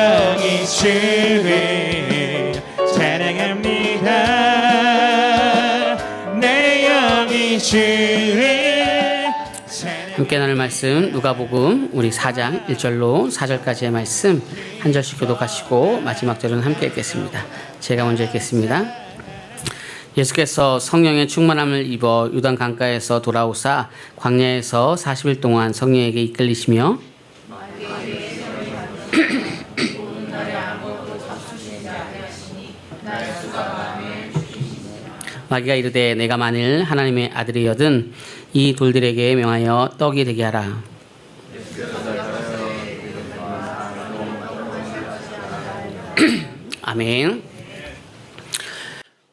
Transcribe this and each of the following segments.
영이 주를 찬양합니다. 내 영이 주를 함께 나눌 말씀 누가복음 우리 4장 1절로 4절까지의 말씀 한 절씩 교독하시고 마지막 절은 함께 읽겠습니다. 제가 먼저 읽겠습니다. 예수께서 성령의 충만함을 입어 요단 강가에서 돌아오사 광야에서 40일 동안 성령에게 이끌리시며 마귀가 이르되 내가 만일 하나님의 아들이여든 이 돌들에게 명하여 떡이 되게 하라. 아멘.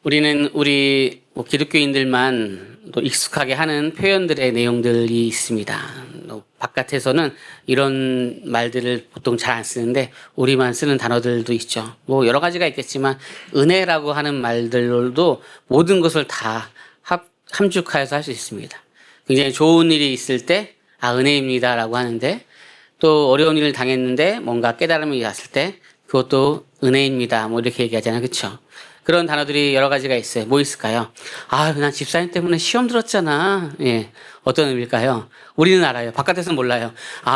우리는 우리 기독교인들만 또 익숙하게 하는 표현들의 내용들이 있습니다. 바깥에서는 이런 말들을 보통 잘 안 쓰는데 우리만 쓰는 단어들도 있죠. 여러 가지가 있겠지만 은혜라고 하는 말들로도 모든 것을 다 함축하여서 할 수 있습니다. 굉장히 좋은 일이 있을 때 은혜입니다라고 하는데, 또 어려운 일을 당했는데 뭔가 깨달음이 왔을 때 그것도 은혜입니다 이렇게 얘기하잖아요. 그렇죠? 그런 단어들이 여러 가지가 있어요. 뭐 있을까요? 난 집사님 때문에 시험 들었잖아. 예. 어떤 의미일까요? 우리는 알아요. 바깥에서는 몰라요.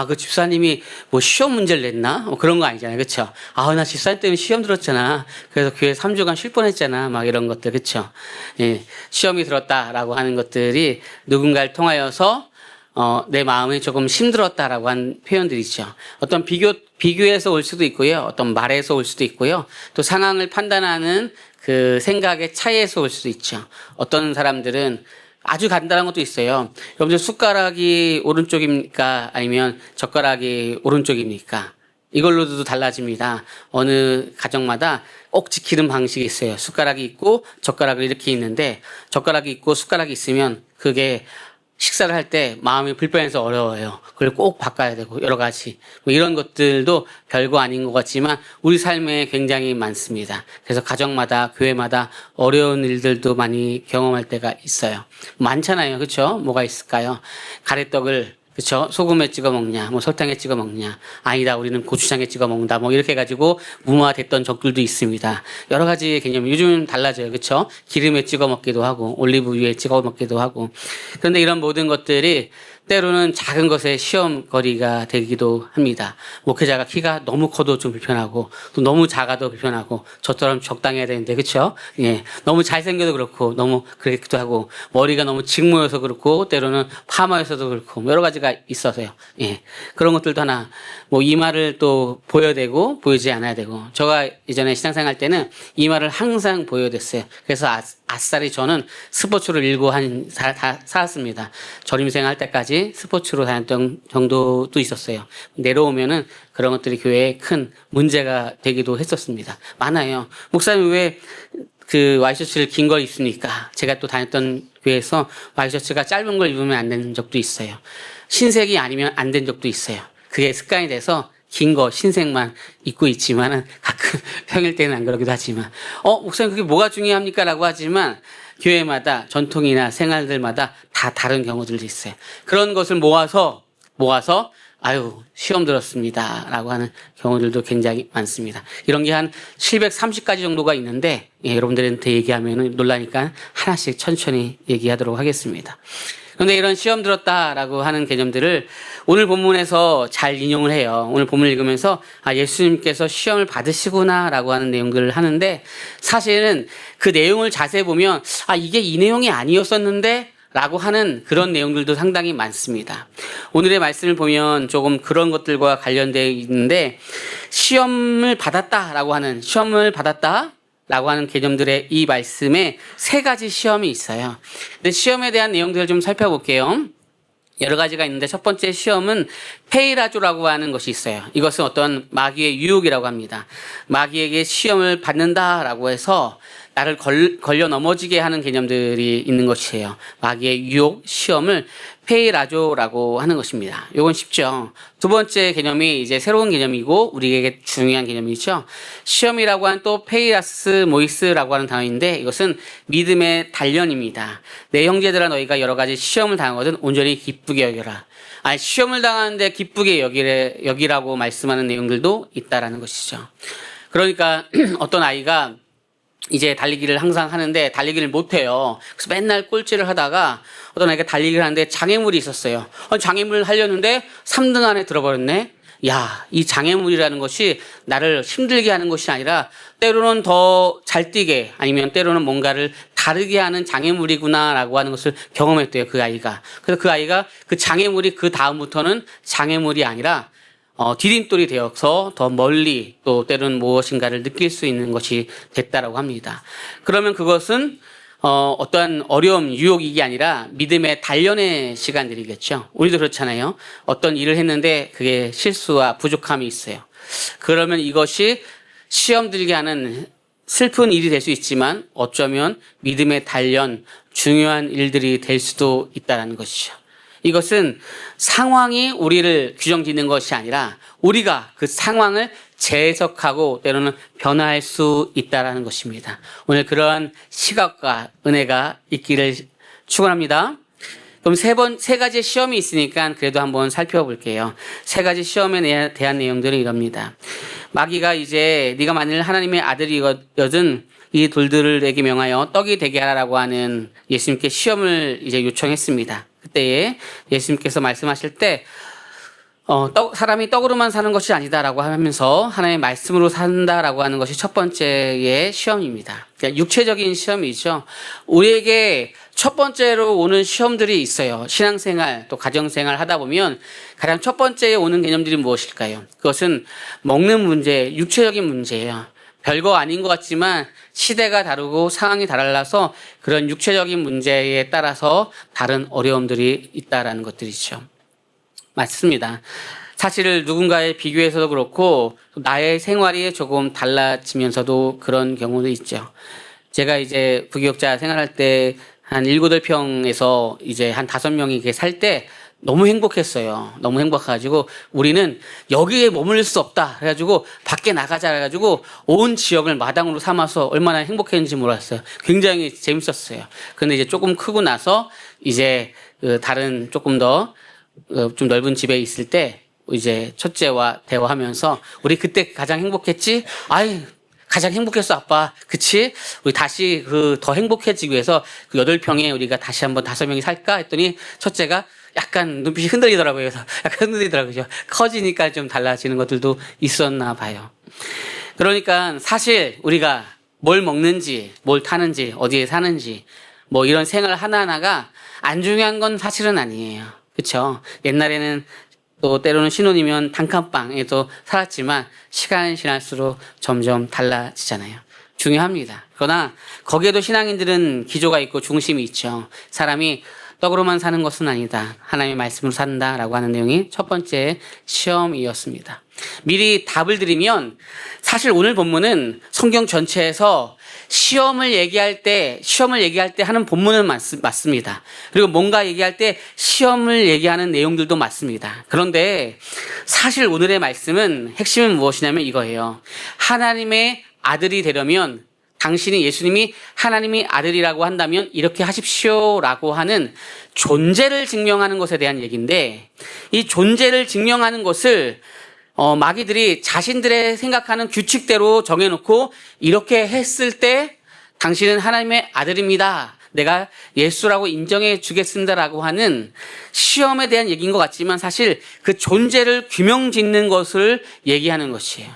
그 집사님이 시험 문제를 냈나? 그런 거 아니잖아요. 그쵸? 나 집사님 때문에 시험 들었잖아. 그래서 교회 3주간 쉴 뻔했잖아. 이런 것들. 그쵸? 예. 시험이 들었다라고 하는 것들이 누군가를 통하여서 내 마음이 조금 힘들었다라고 하는 표현들이죠. 어떤 비교에서 올 수도 있고요. 어떤 말에서 올 수도 있고요. 또 상황을 판단하는 그 생각의 차이에서 올 수도 있죠. 어떤 사람들은 아주 간단한 것도 있어요. 여러분들 숟가락이 오른쪽입니까? 아니면 젓가락이 오른쪽입니까? 이걸로도 달라집니다. 어느 가정마다 꼭 지키는 방식이 있어요. 숟가락이 있고 젓가락이 이렇게 있는데, 젓가락이 있고 숟가락이 있으면 그게 식사를 할 때 마음이 불편해서 어려워요. 그걸 꼭 바꿔야 되고 여러 가지 이런 것들도 별거 아닌 것 같지만 우리 삶에 굉장히 많습니다. 그래서 가정마다 교회마다 어려운 일들도 많이 경험할 때가 있어요. 많잖아요. 그렇죠? 뭐가 있을까요? 가래떡을 그렇죠? 소금에 찍어 먹냐, 설탕에 찍어 먹냐, 아니다 우리는 고추장에 찍어 먹는다, 이렇게 해가지고 무마됐던 적들도 있습니다. 여러 가지 개념이 요즘은 달라져요. 그렇죠? 기름에 찍어 먹기도 하고 올리브유에 찍어 먹기도 하고. 그런데 이런 모든 것들이 때로는 작은 것의 시험거리가 되기도 합니다. 목회자가 키가 너무 커도 좀 불편하고, 또 너무 작아도 불편하고, 저처럼 적당해야 되는데, 그쵸? 예. 너무 잘생겨도 그렇고, 너무 그렇기도 하고, 머리가 너무 직모여서 그렇고, 때로는 파마여서도 그렇고, 여러 가지가 있어서요. 예. 그런 것들도 하나, 이마를 또 보여야 되고, 보이지 않아야 되고, 제가 예전에 신앙생활 때는 이마를 항상 보여야 됐어요. 그래서 아싸리 저는 스포츠를 일고 살았습니다. 전임생 할 때까지 스포츠로 다녔던 정도도 있었어요. 내려오면은 그런 것들이 교회에 큰 문제가 되기도 했었습니다. 많아요. 목사님 왜 와이셔츠를 긴 걸 입습니까? 제가 또 다녔던 교회에서 와이셔츠가 짧은 걸 입으면 안 되는 적도 있어요. 흰색이 아니면 안 된 적도 있어요. 그게 습관이 돼서 긴 거, 흰색만 입고 있지만은 가끔 평일 때는 안 그러기도 하지만, 목사님 그게 뭐가 중요합니까? 라고 하지만 교회마다 전통이나 생활들마다 다 다른 경우들도 있어요. 그런 것을 모아서 시험 들었습니다 라고 하는 경우들도 굉장히 많습니다. 이런 게 한 730가지 정도가 있는데, 여러분들한테 얘기하면 놀라니까 하나씩 천천히 얘기하도록 하겠습니다. 그런데 이런 시험 들었다라고 하는 개념들을 오늘 본문에서 잘 인용을 해요. 오늘 본문을 읽으면서 예수님께서 시험을 받으시구나라고 하는 내용들을 하는데, 사실은 그 내용을 자세히 보면 이게 이 내용이 아니었었는데 라고 하는 그런 내용들도 상당히 많습니다. 오늘의 말씀을 보면 조금 그런 것들과 관련되어 있는데, 시험을 받았다 라고 하는 개념들의 이 말씀에 세 가지 시험이 있어요. 근데 시험에 대한 내용들을 좀 살펴볼게요. 여러 가지가 있는데 첫 번째 시험은 페이라조라고 하는 것이 있어요. 이것은 어떤 마귀의 유혹이라고 합니다. 마귀에게 시험을 받는다라고 해서 나를 걸려 넘어지게 하는 개념들이 있는 것이에요. 마귀의 유혹, 시험을 페이라조라고 하는 것입니다. 이건 쉽죠. 두 번째 개념이 이제 새로운 개념이고 우리에게 중요한 개념이죠. 시험이라고 하는 또 페이라스 모이스라고 하는 단어인데, 이것은 믿음의 단련입니다. 내 형제들아 너희가 여러 가지 시험을 당하거든 온전히 기쁘게 여겨라. 아니, 시험을 당하는데 기쁘게 여기라고 말씀하는 내용들도 있다라는 것이죠. 그러니까 어떤 아이가 이제 달리기를 항상 하는데 달리기를 못해요. 그래서 맨날 꼴찌를 하다가 어떤 아이가 달리기를 하는데 장애물이 있었어요. 장애물을 하려는데 3등 안에 들어버렸네. 야, 이 장애물이라는 것이 나를 힘들게 하는 것이 아니라 때로는 더 잘 뛰게 아니면 때로는 뭔가를 다르게 하는 장애물이구나라고 하는 것을 경험했대요, 그 아이가. 그래서 그 아이가 그 장애물이 그 다음부터는 장애물이 아니라 디딤돌이 되어서 더 멀리 또 때로는 무엇인가를 느낄 수 있는 것이 됐다라고 합니다. 그러면 그것은 어떠한 어려움, 유혹이 아니라 믿음의 단련의 시간들이겠죠. 우리도 그렇잖아요. 어떤 일을 했는데 그게 실수와 부족함이 있어요. 그러면 이것이 시험 들게 하는 슬픈 일이 될 수 있지만 어쩌면 믿음의 단련, 중요한 일들이 될 수도 있다는 것이죠. 이것은 상황이 우리를 규정짓는 것이 아니라 우리가 그 상황을 재해석하고 때로는 변화할 수 있다는 것입니다. 오늘 그러한 시각과 은혜가 있기를 축원합니다. 그럼 세 가지 시험이 있으니까 그래도 한번 살펴볼게요. 세 가지 시험에 대한 내용들은 이럽니다. 마귀가 이제 네가 만일 하나님의 아들이거든 이 돌들에게 명하여 떡이 되게 하라고 하는 예수님께 시험을 이제 요청했습니다. 그때에 예수님께서 말씀하실 때 사람이 떡으로만 사는 것이 아니다라고 하면서 하나님의 말씀으로 산다라고 하는 것이 첫 번째의 시험입니다. 그러니까 육체적인 시험이죠. 우리에게 첫 번째로 오는 시험들이 있어요. 신앙생활 또 가정생활 하다 보면 가장 첫 번째에 오는 개념들이 무엇일까요? 그것은 먹는 문제, 육체적인 문제예요. 별거 아닌 것 같지만 시대가 다르고 상황이 달라서 그런 육체적인 문제에 따라서 다른 어려움들이 있다라는 것들이죠. 맞습니다. 사실 누군가에 비교해서도 그렇고 나의 생활이 조금 달라지면서도 그런 경우도 있죠. 제가 이제 부교육자 생활할 때 한 7~8평에서 이제 한 5명이 이렇게 살 때 너무 행복했어요. 너무 행복해가지고 우리는 여기에 머물 수 없다. 그래가지고 밖에 나가자. 그래가지고 온 지역을 마당으로 삼아서 얼마나 행복했는지 몰랐어요. 굉장히 재밌었어요. 근데 이제 조금 크고 나서 이제 다른 조금 더 좀 넓은 집에 있을 때 이제 첫째와 대화하면서 우리 그때 가장 행복했지? 아이, 가장 행복했어, 아빠. 그치? 우리 다시 더 행복해지기 위해서 그 8평에 우리가 다시 한번 5명이 살까? 했더니 첫째가 약간 눈빛이 흔들리더라고요. 그래서 약간 흔들리더라고요. 커지니까 좀 달라지는 것들도 있었나 봐요. 그러니까 사실 우리가 뭘 먹는지, 뭘 타는지, 어디에 사는지, 뭐 이런 생활 하나하나가 안 중요한 건 사실은 아니에요. 그쵸? 옛날에는 또 때로는 신혼이면 단칸방에도 살았지만 시간이 지날수록 점점 달라지잖아요. 중요합니다. 그러나 거기에도 신앙인들은 기조가 있고 중심이 있죠. 사람이 떡으로만 사는 것은 아니다. 하나님의 말씀으로 산다라고 하는 내용이 첫 번째 시험이었습니다. 미리 답을 드리면 사실 오늘 본문은 성경 전체에서 시험을 얘기할 때 하는 본문은 맞습니다. 그리고 뭔가 얘기할 때 시험을 얘기하는 내용들도 맞습니다. 그런데 사실 오늘의 말씀은 핵심은 무엇이냐면 이거예요. 하나님의 아들이 되려면 당신이 예수님이 하나님의 아들이라고 한다면 이렇게 하십시오라고 하는 존재를 증명하는 것에 대한 얘기인데 이 존재를 증명하는 것을 마귀들이 자신들의 생각하는 규칙대로 정해놓고 이렇게 했을 때 당신은 하나님의 아들입니다. 내가 예수라고 인정해 주겠습니다라고 하는 시험에 대한 얘기인 것 같지만 사실 그 존재를 규명짓는 것을 얘기하는 것이에요.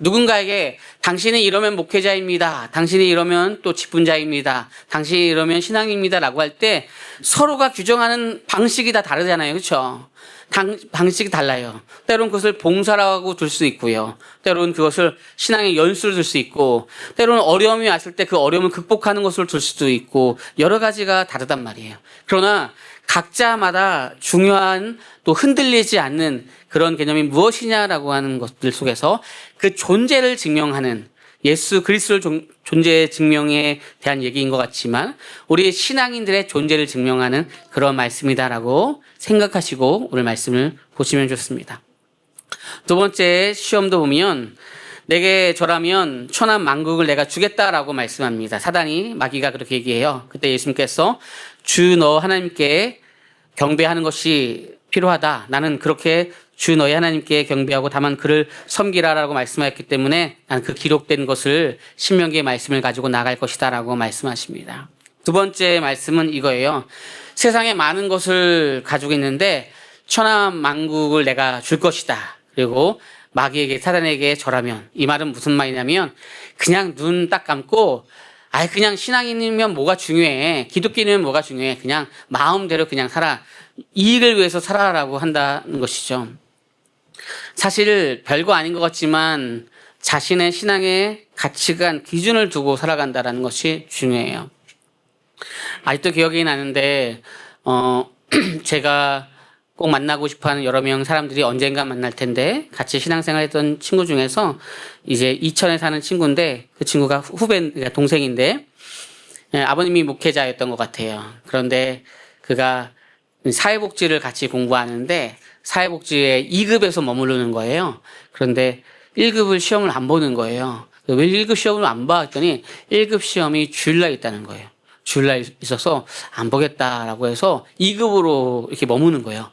누군가에게 당신이 이러면 목회자입니다. 당신이 이러면 또 직분자입니다. 당신이 이러면 신앙입니다. 라고 할 때 서로가 규정하는 방식이 다 다르잖아요. 그렇죠? 방식이 달라요. 때로는 그것을 봉사라고 둘 수 있고요. 때로는 그것을 신앙의 연수를 둘 수 있고 때로는 어려움이 왔을 때 그 어려움을 극복하는 것을 둘 수도 있고 여러 가지가 다르단 말이에요. 그러나 각자마다 중요한 또 흔들리지 않는 그런 개념이 무엇이냐라고 하는 것들 속에서 그 존재를 증명하는 예수 그리스도의 존재 증명에 대한 얘기인 것 같지만 우리 신앙인들의 존재를 증명하는 그런 말씀이다라고 생각하시고 오늘 말씀을 보시면 좋습니다. 두 번째 시험도 보면 내게 절하면 천한 만국을 내가 주겠다라고 말씀합니다. 사단이 마귀가 그렇게 얘기해요. 그때 예수님께서 주 너 하나님께 경배하는 것이 필요하다. 나는 그렇게 주 너희 하나님께 경배하고 다만 그를 섬기라라고 말씀하셨기 때문에 나는 그 기록된 것을 신명기의 말씀을 가지고 나갈 것이다라고 말씀하십니다. 두 번째 말씀은 이거예요. 세상에 많은 것을 가지고 있는데 천하만국을 내가 줄 것이다. 그리고 마귀에게 사단에게 절하면, 이 말은 무슨 말이냐면 그냥 눈 딱 감고 그냥 신앙인이면 뭐가 중요해, 기독교인이면 뭐가 중요해, 그냥 마음대로 그냥 살아, 이익을 위해서 살아라고 한다는 것이죠. 사실 별거 아닌 것 같지만 자신의 신앙의 가치관, 기준을 두고 살아간다는 것이 중요해요. 아직도 기억이 나는데 제가 꼭 만나고 싶어하는 여러 명 사람들이 언젠가 만날 텐데 같이 신앙생활 했던 친구 중에서 이제 이천에 사는 친구인데 그 친구가 그러니까 동생인데 아버님이 목회자였던 것 같아요. 그런데 그가 사회복지를 같이 공부하는데 사회복지에 2급에서 머무르는 거예요. 그런데 1급을 시험을 안 보는 거예요. 왜 1급 시험을 안 봐? 했더니 1급 시험이 주일날 있다는 거예요. 주일날 있어서 안 보겠다라고 해서 2급으로 이렇게 머무는 거예요.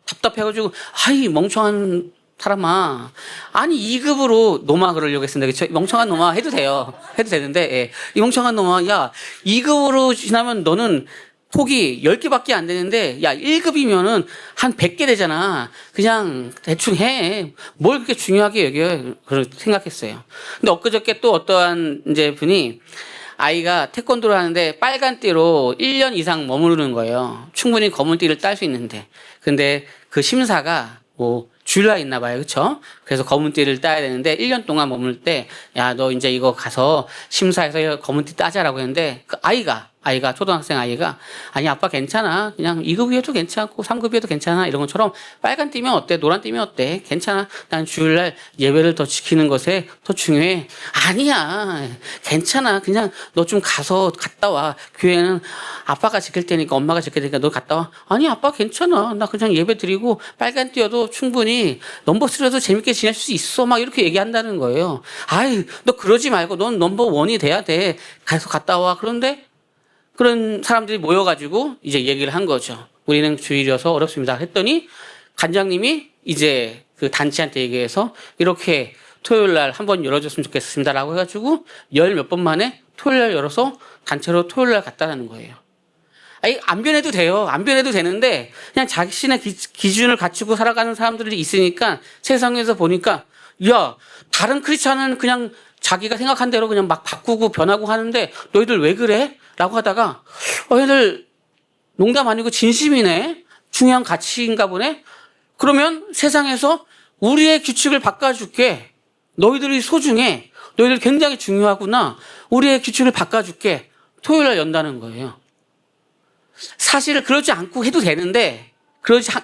답답해가지고, 이 멍청한 사람아. 아니, 2급으로 노마 그러려고 했습니다. 그쵸? 멍청한 노마 해도 돼요. 해도 되는데, 예. 이 멍청한 노마, 야, 2급으로 지나면 너는 폭이 10개밖에 안 되는데, 야, 1급이면은 한 100개 되잖아. 그냥 대충 해. 뭘 그렇게 중요하게 여겨. 그렇게 생각했어요. 근데 엊그저께 또 어떠한 이제 분이 아이가 태권도를 하는데 빨간 띠로 1년 이상 머무르는 거예요. 충분히 검은 띠를 딸 수 있는데. 근데 그 심사가 주일날 있나 봐요. 그쵸? 그래서 검은 띠를 따야 되는데 1년 동안 머물 때, 야, 너 이제 이거 가서 심사해서 검은 띠 따자라고 했는데 그 아이가 초등학생 아이가 아니 아빠 괜찮아. 그냥 2급 위에도 괜찮고 3급 위에도 괜찮아. 이런 것처럼 빨간 띠면 어때? 노란 띠면 어때? 괜찮아. 난 주일날 예배를 더 지키는 것에 더 중요해. 아니야. 괜찮아. 그냥 너 좀 갔다 와. 교회는 아빠가 지킬 테니까 엄마가 지킬 테니까 너 갔다 와. 아니 아빠 괜찮아. 나 그냥 예배 드리고 빨간 띠여도 충분히 넘버 3라도 재밌게 지낼 수 있어. 막 이렇게 얘기한다는 거예요. 너 그러지 말고 넌 넘버 1이 돼야 돼. 가서 갔다 와. 그런데 그런 사람들이 모여가지고 이제 얘기를 한 거죠. 우리는 주일이어서 어렵습니다. 했더니 관장님이 이제 그 단체한테 얘기해서 이렇게 토요일 날 한번 열어줬으면 좋겠습니다라고 해가지고 몇 번 만에 토요일 날 열어서 단체로 토요일 날 갔다라는 거예요. 안 변해도 돼요. 안 변해도 되는데 그냥 자신의 기준을 갖추고 살아가는 사람들이 있으니까 세상에서 보니까 야, 다른 크리스찬은 그냥 자기가 생각한 대로 그냥 막 바꾸고 변하고 하는데 너희들 왜 그래? 라고 하다가 얘들 농담 아니고 진심이네. 중요한 가치인가 보네. 그러면 세상에서 우리의 규칙을 바꿔줄게. 너희들이 소중해. 너희들 굉장히 중요하구나. 우리의 규칙을 바꿔줄게. 토요일 날 연다는 거예요. 사실 그러지 않고 해도 되는데 그렇게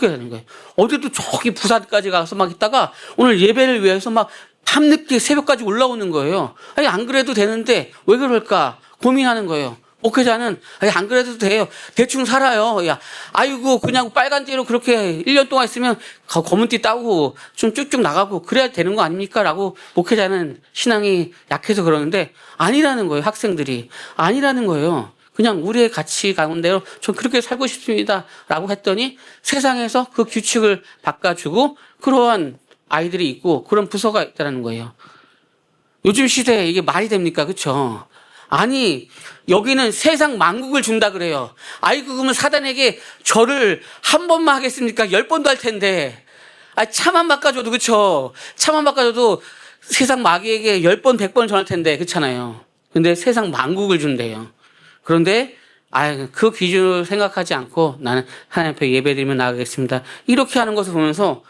되는 거예요. 어제도 저기 부산까지 가서 막 있다가 오늘 예배를 위해서 막 밤늦게 새벽까지 올라오는 거예요. 안 그래도 되는데 왜 그럴까 고민하는 거예요. 목회자는 안 그래도 돼요. 대충 살아요. 그냥 빨간 띠로 그렇게 1년 동안 있으면 검은 띠 따고 좀 쭉쭉 나가고 그래야 되는 거 아닙니까? 라고 목회자는 신앙이 약해서 그러는데 아니라는 거예요. 학생들이 아니라는 거예요. 그냥 우리의 가치 가운데로 전 그렇게 살고 싶습니다. 라고 했더니 세상에서 그 규칙을 바꿔주고 그러한 아이들이 있고 그런 부서가 있다는 거예요. 요즘 시대에 이게 말이 됩니까? 그쵸? 아니, 여기는 세상 만국을 준다 그래요. 그러면 사단에게 절을 한 번만 하겠습니까? 10번도 할 텐데. 차만 바꿔줘도, 그쵸? 차만 바꿔줘도 세상 마귀에게 10번, 100번 전할 텐데, 그렇잖아요. 근데 세상 만국을 준대요. 그런데 그 기준을 생각하지 않고 나는 하나님 앞에 예배드리며 나가겠습니다. 이렇게 하는 것을 보면서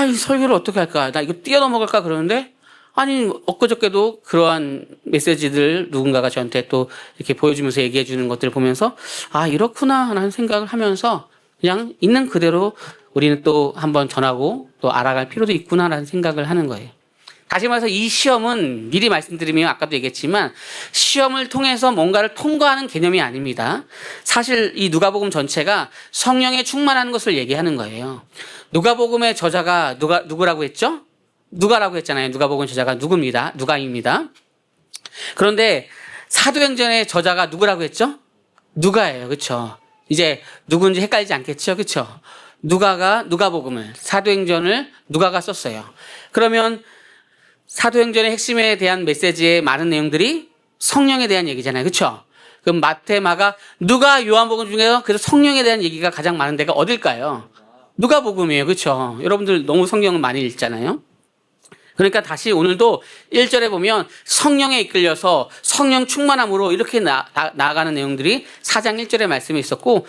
이 설교를 어떻게 할까? 나 이거 뛰어넘어갈까? 그러는데 엊그저께도 그러한 메시지들 누군가가 저한테 또 이렇게 보여주면서 얘기해 주는 것들을 보면서 이렇구나 라는 생각을 하면서 그냥 있는 그대로 우리는 또 한번 전하고 또 알아갈 필요도 있구나라는 생각을 하는 거예요. 다시 말해서 이 시험은 미리 말씀드리면 아까도 얘기했지만 시험을 통해서 뭔가를 통과하는 개념이 아닙니다. 사실 이 누가복음 전체가 성령에 충만하는 것을 얘기하는 거예요. 누가복음의 저자가 누구라고 했죠? 누가라고 했잖아요. 누가복음 저자가 누가입니다. 그런데 사도행전의 저자가 누구라고 했죠? 누가예요. 그렇죠? 이제 누군지 헷갈리지 않겠죠? 그렇죠? 누가복음을 사도행전을 누가가 썼어요. 그러면 사도행전의 핵심에 대한 메시지의 많은 내용들이 성령에 대한 얘기잖아요. 그렇죠? 그럼 마태, 마가, 누가, 요한복음 중에서 그래서 성령에 대한 얘기가 가장 많은 데가 어딜까요? 누가복음이에요. 그렇죠? 여러분들 너무 성경을 많이 읽잖아요. 그러니까 다시 오늘도 1절에 보면 성령에 이끌려서 성령 충만함으로 이렇게 나아가는 내용들이 4장 1절의 말씀에 있었고,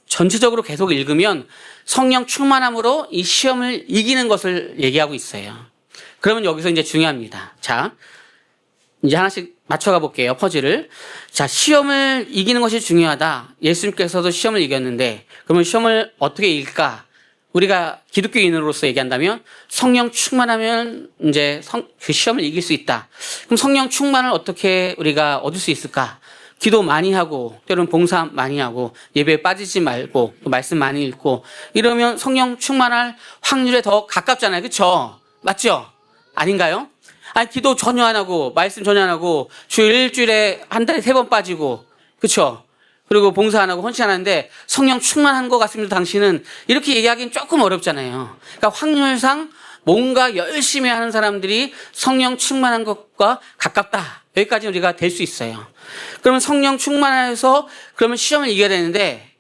전체적으로 계속 읽으면 성령 충만함으로 이 시험을 이기는 것을 얘기하고 있어요. 그러면 여기서 이제 중요합니다. 자, 이제 하나씩 맞춰가 볼게요. 퍼즐을. 자, 시험을 이기는 것이 중요하다. 예수님께서도 시험을 이겼는데, 그러면 시험을 어떻게 이길까? 우리가 기독교인으로서 얘기한다면 성령 충만하면 이제 그 시험을 이길 수 있다. 그럼 성령 충만을 어떻게 우리가 얻을 수 있을까? 기도 많이 하고, 때로는 봉사 많이 하고, 예배에 빠지지 말고, 또 말씀 많이 읽고, 이러면 성령 충만할 확률에 더 가깝잖아요. 그쵸? 맞죠? 아닌가요? 아니, 기도 전혀 안 하고, 말씀 전혀 안 하고, 주 일주일에 한 달에 3번 빠지고, 그쵸? 그리고 봉사 안 하고 헌신 안 하는데 성령 충만한 것 같습니다. 당신은 이렇게 얘기하기는 조금 어렵잖아요. 그러니까 확률상 뭔가 열심히 하는 사람들이 성령 충만한 것과 가깝다. 여기까지 우리가 될 수 있어요. 그러면 성령 충만해서 그러면 시험을 이겨야 되는데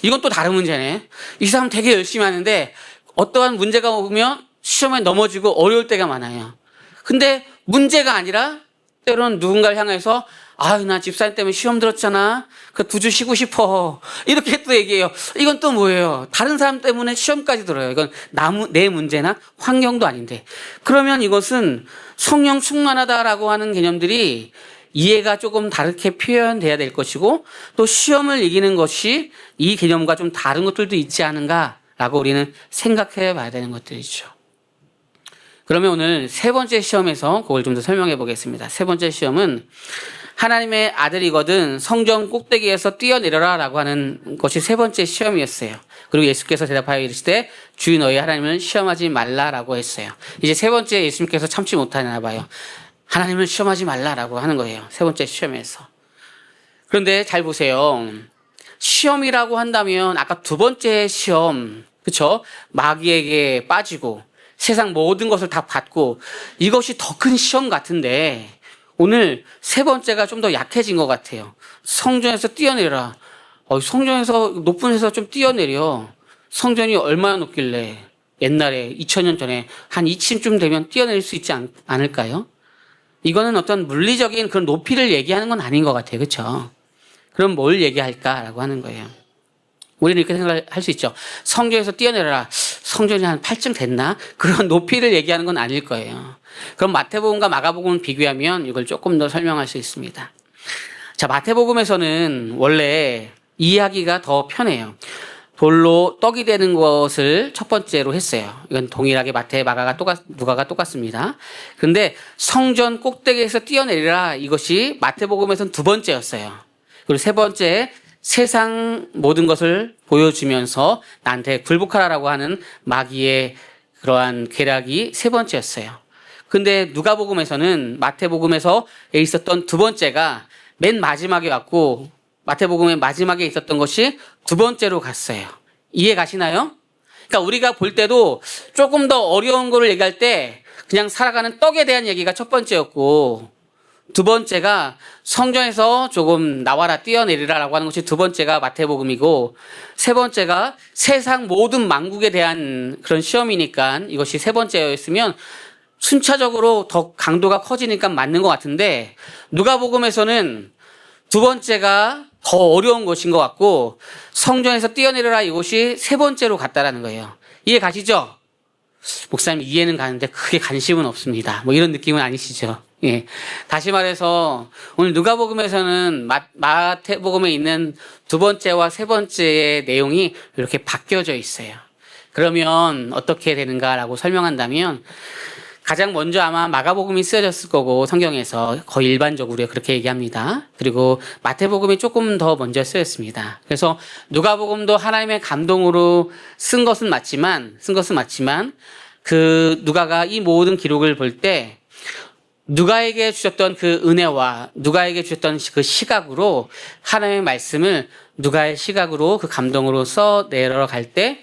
이건 또 다른 문제네. 이 사람 되게 열심히 하는데 어떠한 문제가 오면 시험에 넘어지고 어려울 때가 많아요. 근데 문제가 아니라 때로는 누군가를 향해서 아유, 나 집사님 때문에 시험 들었잖아. 그 2주 쉬고 싶어. 이렇게 또 얘기해요. 이건 또 뭐예요? 다른 사람 때문에 시험까지 들어요. 이건 내 문제나 환경도 아닌데. 그러면 이것은 성령 충만하다라고 하는 개념들이 이해가 조금 다르게 표현돼야 될 것이고, 또 시험을 이기는 것이 이 개념과 좀 다른 것들도 있지 않은가라고 우리는 생각해 봐야 되는 것들이죠. 그러면 오늘 세 번째 시험에서 그걸 좀 더 설명해 보겠습니다. 세 번째 시험은 하나님의 아들이거든 성전 꼭대기에서 뛰어내려라 라고 하는 것이 세 번째 시험이었어요. 그리고 예수께서 대답하여 이르시되 주 너희 하나님을 시험하지 말라라고 했어요. 이제 세 번째 예수님께서 참지 못하나 봐요. 하나님을 시험하지 말라라고 하는 거예요. 세 번째 시험에서. 그런데 잘 보세요. 시험이라고 한다면 아까 두 번째 시험, 그쵸? 마귀에게 빠지고 세상 모든 것을 다 받고 이것이 더 큰 시험 같은데 오늘 세 번째가 좀 더 약해진 것 같아요. 성전에서 뛰어내라. 성전에서 높은 데서 좀 뛰어내려. 성전이 얼마나 높길래 옛날에 2000년 전에 한 2층쯤 되면 뛰어내릴 수 있지 않을까요? 이거는 어떤 물리적인 그런 높이를 얘기하는 건 아닌 것 같아요. 그렇죠? 그럼 뭘 얘기할까라고 하는 거예요. 우리는 이렇게 생각할 수 있죠. 성전에서 뛰어내려라. 성전이 한 8층 됐나? 그런 높이를 얘기하는 건 아닐 거예요. 그럼 마태복음과 마가복음을 비교하면 이걸 조금 더 설명할 수 있습니다. 자, 마태복음에서는 원래 이야기가 더 편해요. 돌로 떡이 되는 것을 첫 번째로 했어요. 이건 동일하게 마태, 마가가 누가가 똑같습니다. 그런데 성전 꼭대기에서 뛰어내리라 이것이 마태복음에서는 두 번째였어요. 그리고 세 번째 세상 모든 것을 보여주면서 나한테 굴복하라라고 하는 마귀의 그러한 계략이 세 번째였어요. 근데 누가복음에서는 마태복음에서 있었던 두 번째가 맨 마지막에 왔고 마태복음의 마지막에 있었던 것이 두 번째로 갔어요. 이해 가시나요? 그러니까 우리가 볼 때도 조금 더 어려운 거를 얘기할 때 그냥 살아가는 떡에 대한 얘기가 첫 번째였고 두 번째가 성전에서 조금 나와라 뛰어내리라라고 하는 것이 두 번째가 마태복음이고 세 번째가 세상 모든 만국에 대한 그런 시험이니까 이것이 세 번째였으면 순차적으로 더 강도가 커지니까 맞는 것 같은데 누가복음에서는 두 번째가 더 어려운 것인 것 같고 성전에서 뛰어내려라 이것이 세 번째로 갔다라는 거예요. 이해 가시죠? 목사님 이해는 가는데 크게 관심은 없습니다. 뭐 이런 느낌은 아니시죠? 예. 다시 말해서 오늘 누가복음에서는 마태복음에 있는 두 번째와 세 번째의 내용이 이렇게 바뀌어져 있어요. 그러면 어떻게 되는가라고 설명한다면 가장 먼저 아마 마가복음이 쓰여졌을 거고 성경에서 거의 일반적으로 그렇게 얘기합니다. 그리고 마태복음이 조금 더 먼저 쓰였습니다. 그래서 누가복음도 하나님의 감동으로 쓴 것은 맞지만 그 누가가 이 모든 기록을 볼 때 누가에게 주셨던 그 은혜와 누가에게 주셨던 그 시각으로 하나님의 말씀을 누가의 시각으로 그 감동으로 써내려 갈 때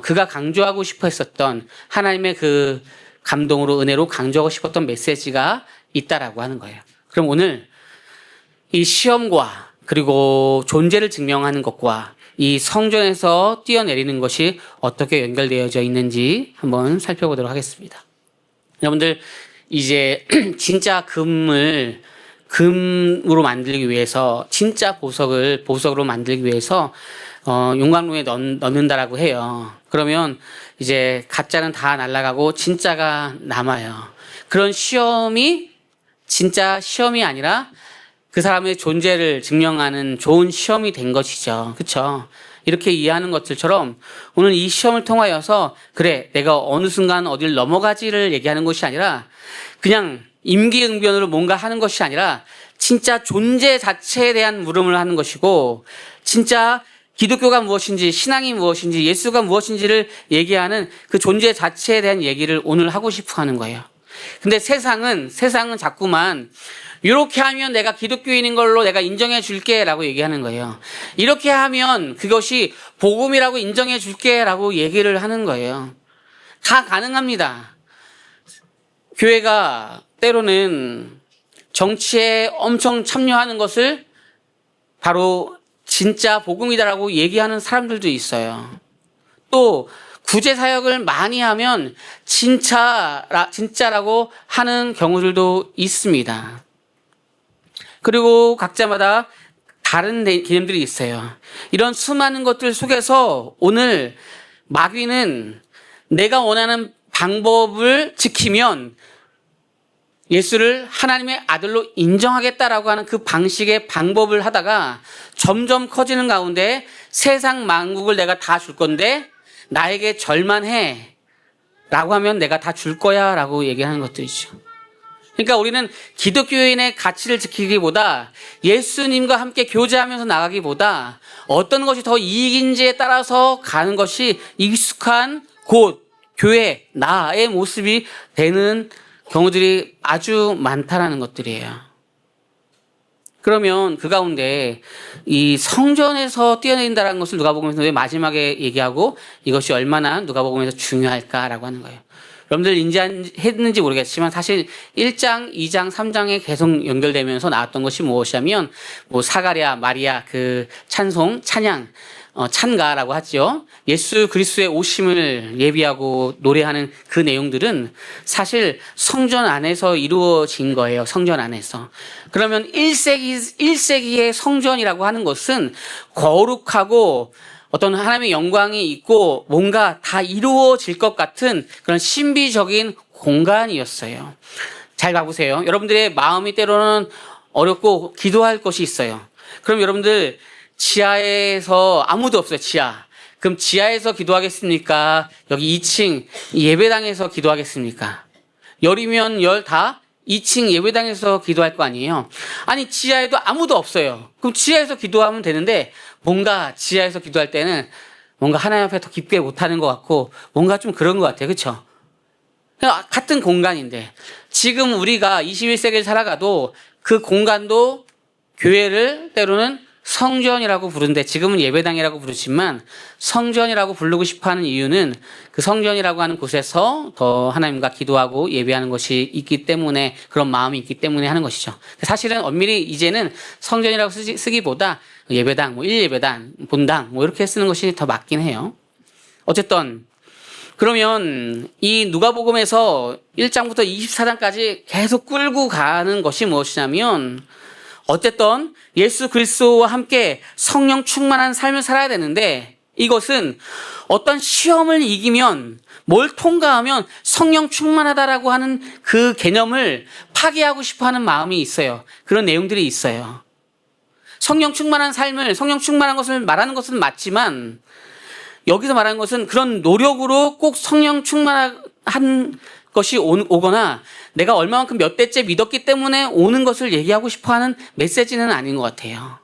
그가 강조하고 싶어 했었던 하나님의 그 감동으로 은혜로 강조하고 싶었던 메시지가 있다라고 하는 거예요. 그럼 오늘 이 시험과 그리고 존재를 증명하는 것과 이 성전에서 뛰어내리는 것이 어떻게 연결되어져 있는지 한번 살펴보도록 하겠습니다. 여러분들 이제 진짜 금으로 만들기 위해서 진짜 보석으로 만들기 위해서 용광로에 넣는다라고 해요. 그러면 이제 가짜는 다 날아가고 진짜가 남아요. 그런 시험이 진짜 시험이 아니라 그 사람의 존재를 증명하는 좋은 시험이 된 것이죠. 그렇죠? 이렇게 이해하는 것들처럼 오늘 이 시험을 통하여서 그래 내가 어느 순간 어딜 넘어가지를 얘기하는 것이 아니라 그냥 임기응변으로 뭔가 하는 것이 아니라 진짜 존재 자체에 대한 물음을 하는 것이고 진짜 기독교가 무엇인지 신앙이 무엇인지 예수가 무엇인지를 얘기하는 그 존재 자체에 대한 얘기를 오늘 하고 싶어 하는 거예요. 근데 세상은 자꾸만 이렇게 하면 내가 기독교인인 걸로 내가 인정해 줄게 라고 얘기하는 거예요. 이렇게 하면 그것이 복음이라고 인정해 줄게 라고 얘기를 하는 거예요. 다 가능합니다. 교회가 때로는 정치에 엄청 참여하는 것을 바로 진짜 복음이다라고 얘기하는 사람들도 있어요. 또 구제사역을 많이 하면 진짜라고 하는 경우들도 있습니다. 그리고 각자마다 다른 개념들이 있어요. 이런 수많은 것들 속에서 오늘 마귀는 내가 원하는 방법을 지키면 예수를 하나님의 아들로 인정하겠다라고 하는 그 방식의 방법을 하다가 점점 커지는 가운데 세상 만국을 내가 다 줄 건데 나에게 절만해 라고 하면 내가 다 줄 거야 라고 얘기하는 것들이죠. 그러니까 우리는 기독교인의 가치를 지키기보다 예수님과 함께 교제하면서 나가기보다 어떤 것이 더 이익인지에 따라서 가는 것이 익숙한 곳, 교회, 나의 모습이 되는 경우들이 아주 많다라는 것들이에요. 그러면 그 가운데 이 성전에서 뛰어내린다는 것을 누가복음에서 왜 마지막에 얘기하고 이것이 얼마나 누가복음에서 중요할까라고 하는 거예요. 여러분들 인지했는지 모르겠지만 사실 1장, 2장, 3장에 계속 연결되면서 나왔던 것이 무엇이냐면 뭐 사가랴, 마리아 그 찬송, 찬양, 찬가라고 하죠. 예수 그리스도의 오심을 예비하고 노래하는 그 내용들은 사실 성전 안에서 이루어진 거예요. 성전 안에서. 그러면 1세기의 성전이라고 하는 것은 거룩하고 어떤 하나님의 영광이 있고 뭔가 다 이루어질 것 같은 그런 신비적인 공간이었어요. 잘 봐보세요. 여러분들의 마음이 때로는 어렵고 기도할 것이 있어요. 그럼 여러분들 지하에서 아무도 없어요. 그럼 지하에서 기도하겠습니까? 여기 2층 예배당에서 기도하겠습니까? 열이면 열 다 2층 예배당에서 기도할 거 아니에요? 아니 지하에도 아무도 없어요. 그럼 지하에서 기도하면 되는데 뭔가 지하에서 기도할 때는 뭔가 하나님 앞에 더 깊게 못하는 것 같고 뭔가 좀 그런 것 같아요. 그렇죠? 같은 공간인데 지금 우리가 21세기를 살아가도 그 공간도 교회를 때로는 성전이라고 부르는데 지금은 예배당이라고 부르지만 성전이라고 부르고 싶어하는 이유는 그 성전이라고 하는 곳에서 더 하나님과 기도하고 예배하는 것이 있기 때문에 그런 마음이 있기 때문에 하는 것이죠. 사실은 엄밀히 이제는 성전이라고 쓰기보다 예배당, 뭐 1예배당, 본당 뭐 이렇게 쓰는 것이 더 맞긴 해요. 어쨌든 그러면 이 누가복음에서 1장부터 24장까지 계속 끌고 가는 것이 무엇이냐면 어쨌든 예수 그리스도와 함께 성령 충만한 삶을 살아야 되는데 이것은 어떤 시험을 이기면 뭘 통과하면 성령 충만하다라고 하는 그 개념을 파괴하고 싶어하는 마음이 있어요. 그런 내용들이 있어요. 성령 충만한 삶을 성령 충만한 것을 말하는 것은 맞지만 여기서 말하는 것은 그런 노력으로 꼭 성령 충만한 것이 오거나 내가 얼마만큼 몇 대째 믿었기 때문에 오는 것을 얘기하고 싶어하는 메시지는 아닌 것 같아요.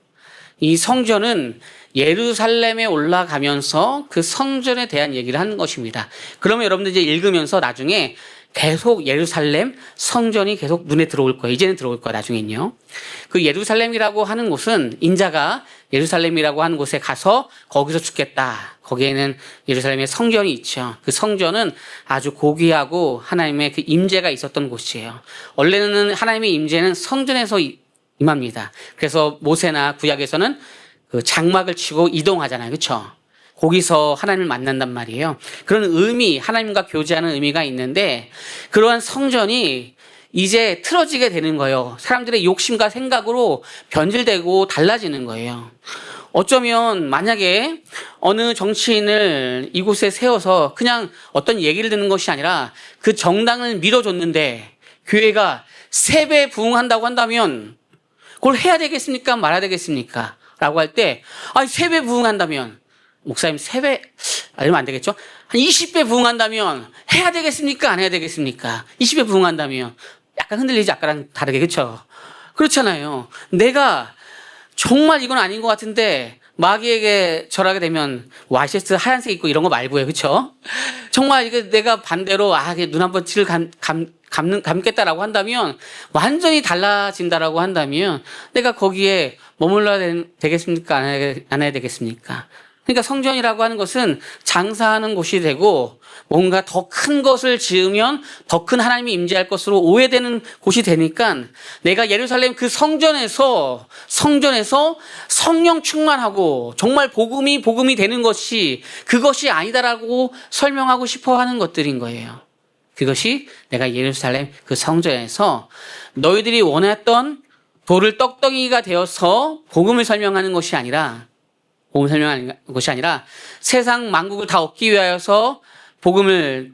이 성전은 예루살렘에 올라가면서 그 성전에 대한 얘기를 하는 것입니다. 그러면 여러분들 이제 읽으면서 나중에 계속 예루살렘 성전이 계속 눈에 들어올 거예요. 이제는 들어올 거예요. 나중엔요. 그 예루살렘이라고 하는 곳은 인자가 예루살렘이라고 하는 곳에 가서 거기서 죽겠다. 거기에는 예루살렘의 성전이 있죠. 그 성전은 아주 고귀하고 하나님의 그 임재가 있었던 곳이에요. 원래는 하나님의 임재는 성전에서 임합니다. 그래서 모세나 구약에서는 그 장막을 치고 이동하잖아요. 그렇죠? 거기서 하나님을 만난단 말이에요. 그런 의미, 하나님과 교제하는 의미가 있는데 그러한 성전이 이제 틀어지게 되는 거예요. 사람들의 욕심과 생각으로 변질되고 달라지는 거예요. 어쩌면 만약에 어느 정치인을 이곳에 세워서 그냥 어떤 얘기를 듣는 것이 아니라 그 정당을 밀어줬는데 교회가 3배 부흥한다고 한다면 그걸 해야 되겠습니까? 말아야 되겠습니까? 라고 할 때, 3배 부흥한다면 목사님 3배, 이러면 안 되겠죠? 한 20배 부흥한다면 해야 되겠습니까? 안 해야 되겠습니까? 20배 부흥한다면 약간 흔들리지 아까랑 다르게, 그렇죠? 그렇잖아요. 내가 정말 이건 아닌 것 같은데 마귀에게 절하게 되면 와이셔츠 하얀색 입고 이런 거 말고요, 그렇죠? 정말 이게 내가 반대로 눈 한번 칠 감겠다라고 한다면 완전히 달라진다라고 한다면 내가 거기에 머물러야 되겠습니까? 안 해야 되겠습니까? 그러니까 성전이라고 하는 것은 장사하는 곳이 되고 뭔가 더 큰 것을 지으면 더 큰 하나님이 임재할 것으로 오해되는 곳이 되니까 내가 예루살렘 그 성전에서 성령 충만하고 정말 복음이 되는 것이 그것이 아니다라고 설명하고 싶어 하는 것들인 거예요. 그것이 내가 예루살렘 그 성전에서 너희들이 원했던 돌을 떡덩이가 되어서 복음을 설명하는 것이 아니라 세상 만국을 다 얻기 위하여서 복음을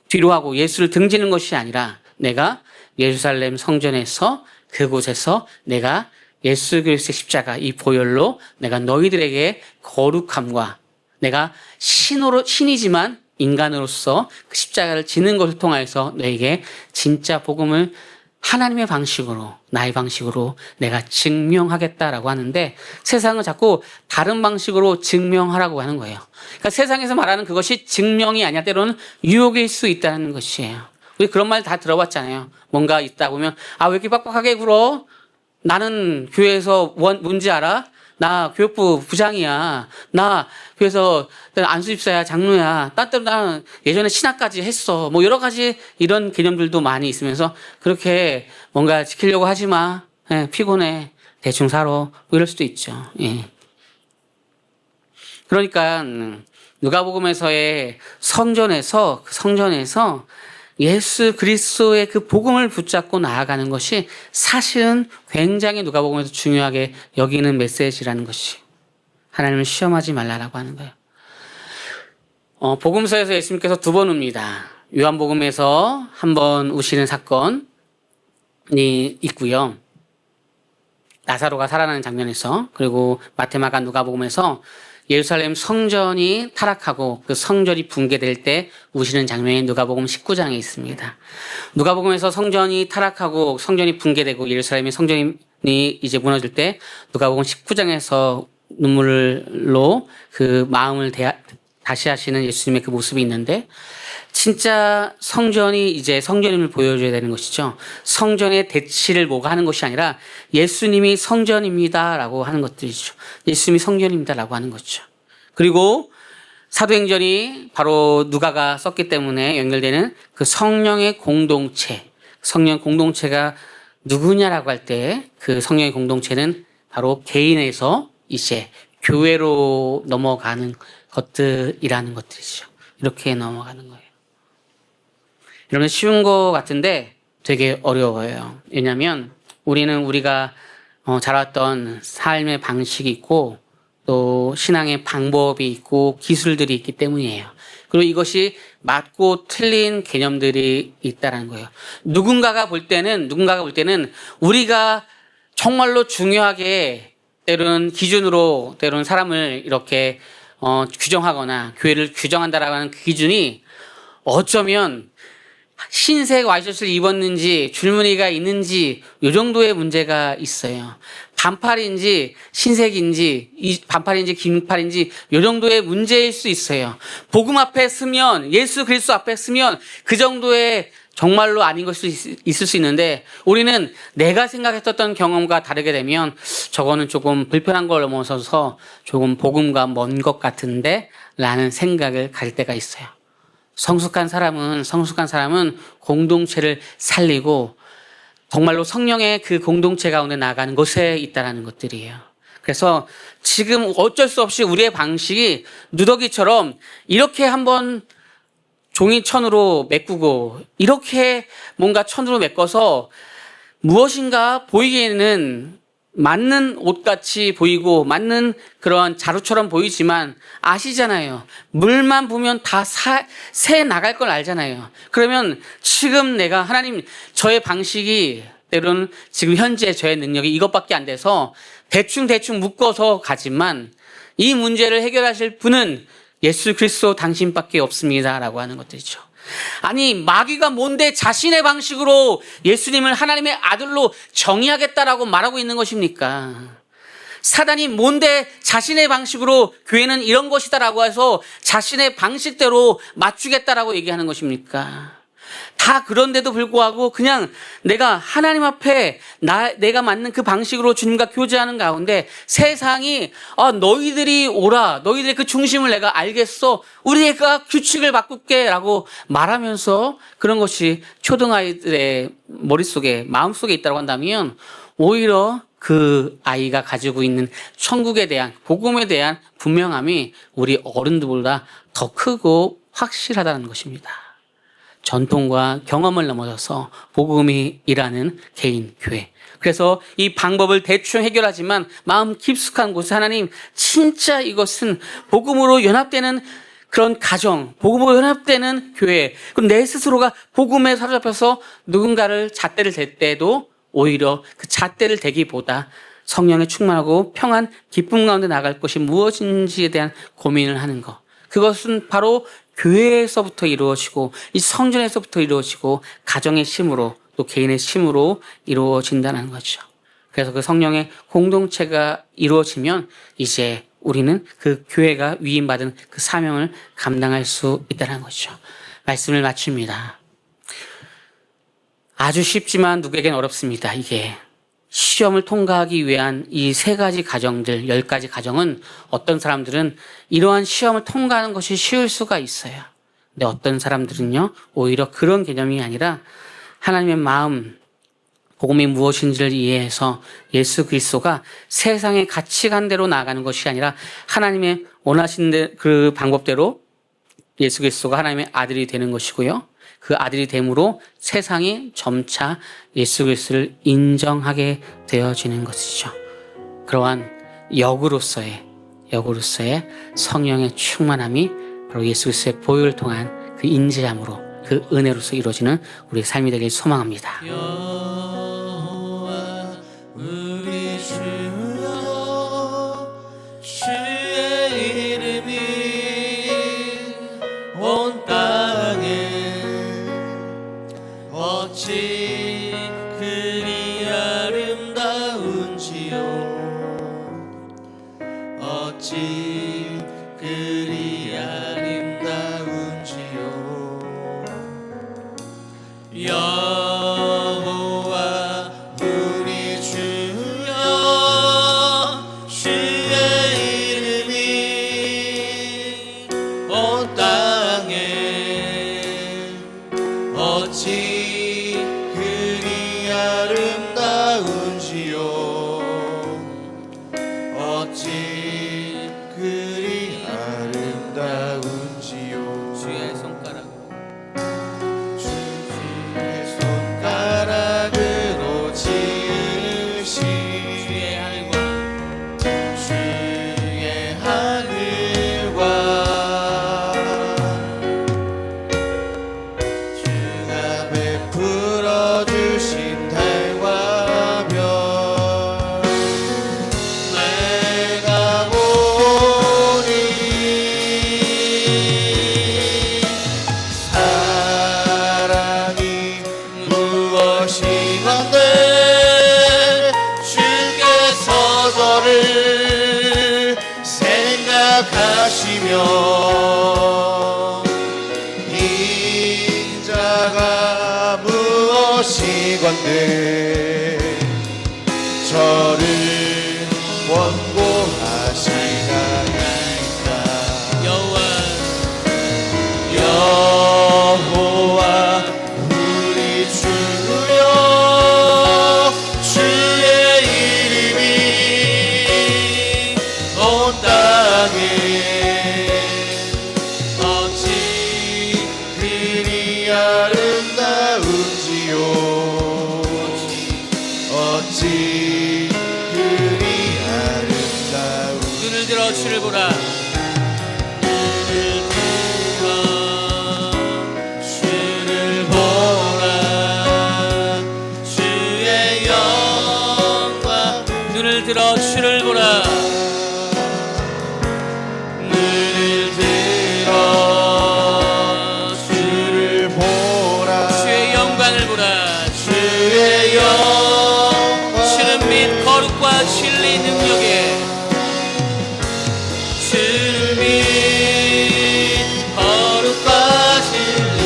뒤로 하고 예수를 등지는 것이 아니라 내가 예루살렘 성전에서 그곳에서 내가 예수 그리스도의 십자가 이 보혈로 내가 너희들에게 거룩함과 내가 신이지만 인간으로서 그 십자가를 지는 것을 통하여서 너에게 진짜 복음을 하나님의 방식으로 나의 방식으로 내가 증명하겠다라고 하는데 세상은 자꾸 다른 방식으로 증명하라고 하는 거예요. 그러니까 세상에서 말하는 그것이 증명이 아니라 때로는 유혹일 수 있다는 것이에요. 우리 그런 말 다 들어봤잖아요. 뭔가 있다 보면 왜 이렇게 빡빡하게 굴어? 나는 교회에서 뭔지 알아? 나 교육부 부장이야. 나 교회에서 안수집사야, 장로야. 나는 예전에 신학까지 했어. 뭐 여러 가지 이런 개념들도 많이 있으면서 그렇게 뭔가 지키려고 하지 마. 피곤해. 대충 살아. 뭐 이럴 수도 있죠. 예. 그러니까 누가복음에서의 성전에서 예수 그리스도의 그 복음을 붙잡고 나아가는 것이 사실은 굉장히 누가복음에서 중요하게 여기는 메시지라는 것이 하나님을 시험하지 말라라고 하는 거예요. 복음서에서 예수님께서 2번 옵니다. 요한복음에서 한 번 우시는 사건이 있고요. 나사로가 살아나는 장면에서 그리고 마태마가 누가복음에서 예루살렘 성전이 타락하고 그 성전이 붕괴될 때 우시는 장면이 누가복음 19장에 있습니다. 누가복음에서 성전이 타락하고 성전이 붕괴되고 예루살렘의 성전이 이제 무너질 때 누가복음 19장에서 눈물로 그 마음을 다시 하시는 예수님의 그 모습이 있는데 진짜 성전이 이제 성전임을 보여줘야 되는 것이죠. 성전의 대치를 뭐가 하는 것이 아니라 예수님이 성전입니다라고 하는 것들이죠. 예수님이 성전입니다라고 하는 거죠. 그리고 사도행전이 바로 누가가 썼기 때문에 연결되는 그 성령의 공동체, 성령 공동체가 누구냐라고 할 때 그 성령의 공동체는 바로 개인에서 이제 교회로 넘어가는 것들이라는 것들이죠. 이렇게 넘어가는 거예요. 여러분 쉬운 것 같은데 되게 어려워요. 왜냐하면 우리는 우리가 자랐던 삶의 방식이 있고 또 신앙의 방법이 있고 기술들이 있기 때문이에요. 그리고 이것이 맞고 틀린 개념들이 있다는 거예요. 누군가가 볼 때는 우리가 정말로 중요하게 때로는 기준으로 때로는 사람을 이렇게 규정하거나 교회를 규정한다라고 하는 그 기준이 어쩌면 흰색 와이셔츠를 입었는지 줄무늬가 있는지 이 정도의 문제가 있어요. 반팔인지 흰색인지 반팔인지 긴팔인지 이 정도의 문제일 수 있어요. 복음 앞에 서면 예수 그리스도 앞에 서면 그 정도의 정말로 아닌 것이 있을 수 있는데 우리는 내가 생각했었던 경험과 다르게 되면 저거는 조금 불편한 걸 넘어서서 조금 복음과 먼 것 같은데 라는 생각을 가질 때가 있어요. 성숙한 사람은 공동체를 살리고 정말로 성령의 그 공동체 가운데 나가는 곳에 있다는 것들이에요. 그래서 지금 어쩔 수 없이 우리의 방식이 누더기처럼 이렇게 한번 종이 천으로 메꾸고 이렇게 뭔가 천으로 메꿔서 무엇인가 보이기에는 맞는 옷같이 보이고 맞는 그런 자루처럼 보이지만 아시잖아요. 물만 보면 다 새 나갈 걸 알잖아요. 그러면 지금 내가 하나님 저의 방식이 때로는 지금 현재 저의 능력이 이것밖에 안 돼서 대충 묶어서 가지만 이 문제를 해결하실 분은 예수 그리스도 당신밖에 없습니다라고 하는 것들이죠. 아니 마귀가 뭔데 자신의 방식으로 예수님을 하나님의 아들로 정의하겠다라고 말하고 있는 것입니까? 사단이 뭔데 자신의 방식으로 교회는 이런 것이다라고 해서 자신의 방식대로 맞추겠다라고 얘기하는 것입니까? 다 그런데도 불구하고 그냥 내가 하나님 앞에 내가 맞는 그 방식으로 주님과 교제하는 가운데 세상이 너희들이 오라, 너희들의 그 중심을 내가 알겠어, 우리가 규칙을 바꿀게 라고 말하면서 그런 것이 초등아이들의 머릿속에 마음속에 있다고 한다면 오히려 그 아이가 가지고 있는 천국에 대한 복음에 대한 분명함이 우리 어른들보다 더 크고 확실하다는 것입니다. 전통과 경험을 넘어서서 복음이 일하는 개인 교회. 그래서 이 방법을 대충 해결하지만 마음 깊숙한 곳에 하나님 진짜 이것은 복음으로 연합되는 그런 가정, 복음으로 연합되는 교회. 그럼 내 스스로가 복음에 사로잡혀서 누군가를 잣대를 댈 때도 오히려 그 잣대를 대기보다 성령에 충만하고 평안, 기쁨 가운데 나갈 것이 무엇인지에 대한 고민을 하는 것. 그것은 바로 교회에서부터 이루어지고 이 성전에서부터 이루어지고 가정의 힘으로 또 개인의 힘으로 이루어진다는 거죠. 그래서 그 성령의 공동체가 이루어지면 이제 우리는 그 교회가 위임받은 그 사명을 감당할 수 있다는 거죠. 말씀을 마칩니다. 아주 쉽지만 누구에겐 어렵습니다. 이게 시험을 통과하기 위한 이 3가지 과정들, 10가지 과정은 어떤 사람들은 이러한 시험을 통과하는 것이 쉬울 수가 있어요. 근데 어떤 사람들은요, 오히려 그런 개념이 아니라 하나님의 마음, 복음이 무엇인지를 이해해서 예수 그리스도가 세상의 가치관대로 나아가는 것이 아니라 하나님의 원하시는 그 방법대로 예수 그리스도가 하나님의 아들이 되는 것이고요. 그 아들이 됨으로 세상이 점차 예수 그리스도를 인정하게 되어지는 것이죠. 그러한 역으로서의 성령의 충만함이 바로 예수 그리스도의 보혈을 통한 그 인지함으로 그 은혜로서 이루어지는 우리의 삶이 되길 소망합니다. 여호와 우리 주여, 주의 이름이 온 땅에 어찌 그리 아름다운지요, 어찌 그리 아름다운지요. 여호와 우리 주여, 주의 이름이 온 땅에 어찌 그리 아름다운지요, 어찌 그리 아름다운지요. 주의 손가락으로 손가락으로 지으신 주의 하늘과 주가 베풀어 주신 달과 별, 내가 보니 사랑이 무엇이건데 주께서 저를 생각하시며 인자가 보시건대 저를 원고하시나이다. 여호와 우리 주여 주의 이름이 온 땅에 어찌 그리 아름다운지요. 어찌 그리 아름다운. 눈을 들어 주를 보라. 주를 보라. 주의 영광. 눈을 들어 주를 보라. 눈을 들어 주를 보라. 주의 영광을 보라. 주의 영광. 주는 및 거룩과 진리 능력에 주는 및 거룩과 진리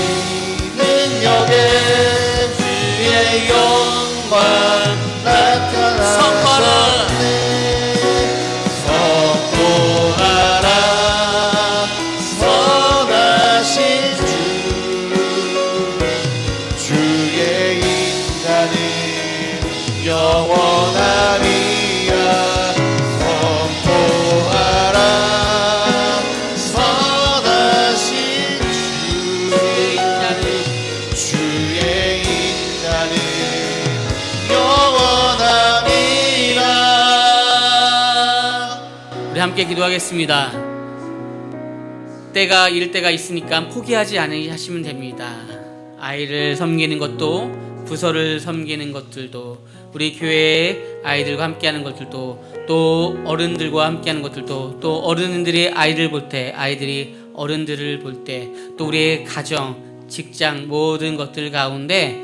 능력에 주의 영광 선포하라. 나타나셨네. 선포하라. 선하신 주 주의 인자는 영원하리라. 선포하라. 선하신 주의 인자는 영원하리라. 우리 함께 기도하겠습니다. 때가 이를 때가 있으니까 포기하지 않으시면 됩니다. 아이를 섬기는 것도, 부서를 섬기는 것들도, 우리 교회의 아이들과 함께하는 것들도, 또 어른들과 함께하는 것들도, 또 어른들이 아이를 볼 때, 아이들이 어른들을 볼 때, 또 우리의 가정, 직장 모든 것들 가운데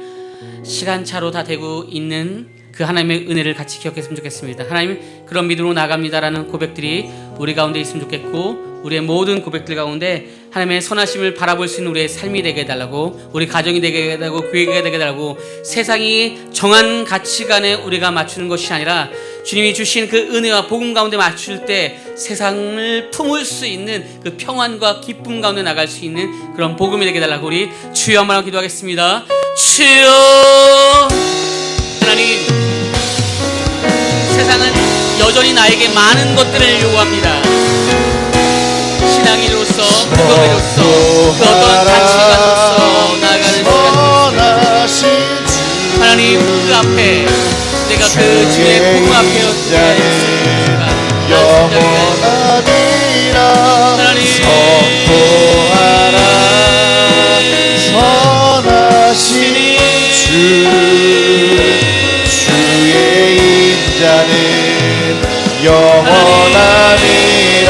시간차로 다 되고 있는 그 하나님의 은혜를 같이 기억했으면 좋겠습니다. 하나님, 그런 믿음으로 나갑니다라는 고백들이 우리 가운데 있으면 좋겠고, 우리의 모든 고백들 가운데 하나님의 선하심을 바라볼 수 있는 우리의 삶이 되게 해달라고, 우리 가정이 되게 해달라고, 교회가 되게 해달라고, 세상이 정한 가치관에 우리가 맞추는 것이 아니라 주님이 주신 그 은혜와 복음 가운데 맞출 때 세상을 품을 수 있는 그 평안과 기쁨 가운데 나갈 수 있는 그런 복음이 되게 해달라고 우리 주여 한번 기도하겠습니다. 주여. 하나님, 세상은 여전히 나에게 많은 것들을 요구합니다. 신앙인으로서, 무교회로서, 그 어떤 가치관으로서 나아가는 시간. 하나님, 그 앞에 내가 그 주의 복음 앞에 어떻게 영원하리라. 하나님, 선포하라. 선하신 주 주의 인자는 영원하리라.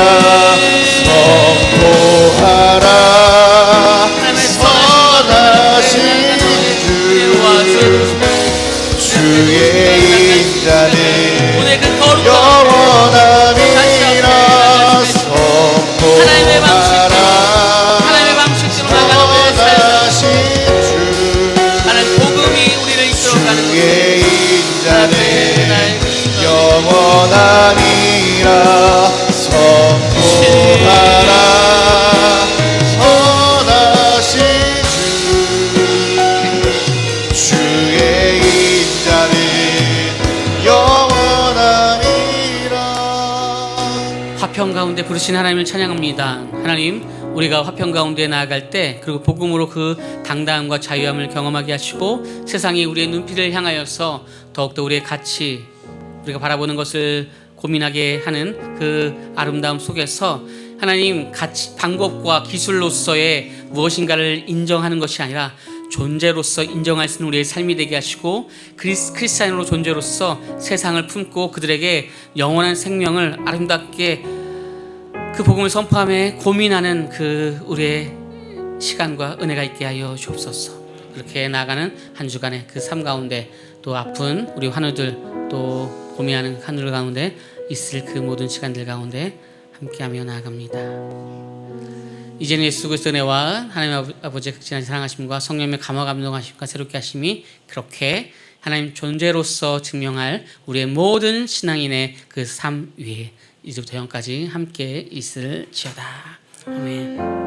선포하라. 선하신 주 주의 인자는 오늘 그 거룩한 영원하리라. 선포하라. 하나님의 방식대로 나가는 삶, 선하신 주 하나님 복음이 우리를 이끌어가는 주의 것, 인자는 영원하리라. 선포하라. 선하신 주 주의 인자는 영원하리라. 화평 가운데 부르신 하나님을 찬양합니다. 하나님, 우리가 화평 가운데 나아갈 때, 그리고 복음으로 그 당당함과 자유함을 경험하게 하시고, 세상이 우리의 눈빛을 향하여서 더욱더 우리의 가치, 우리가 바라보는 것을 고민하게 하는 그 아름다움 속에서 하나님, 가치, 방법과 기술로서의 무엇인가를 인정하는 것이 아니라 존재로서 인정할 수 있는 우리의 삶이 되게 하시고, 크리스찬으로 존재로서 세상을 품고 그들에게 영원한 생명을 아름답게 그 복음을 선포하며 고민하는 그 우리의 시간과 은혜가 있게 하여 주옵소서. 그렇게 나아가는 한 주간의 그 삶 가운데, 또 아픈 우리 환우들, 또 고민하는 하늘 가운데 있을 그 모든 시간들 가운데 함께하며 나아갑니다. 이제는 예수 그리스도의 은혜와 하나님 아버지의 극진한 사랑하심과 성령의 감화 감동하심과 새롭게 하심이 그렇게 하나님 존재로서 증명할 우리의 모든 신앙인의 그 삶 위에 이제부터 영까지 함께 있을지어다. 아멘.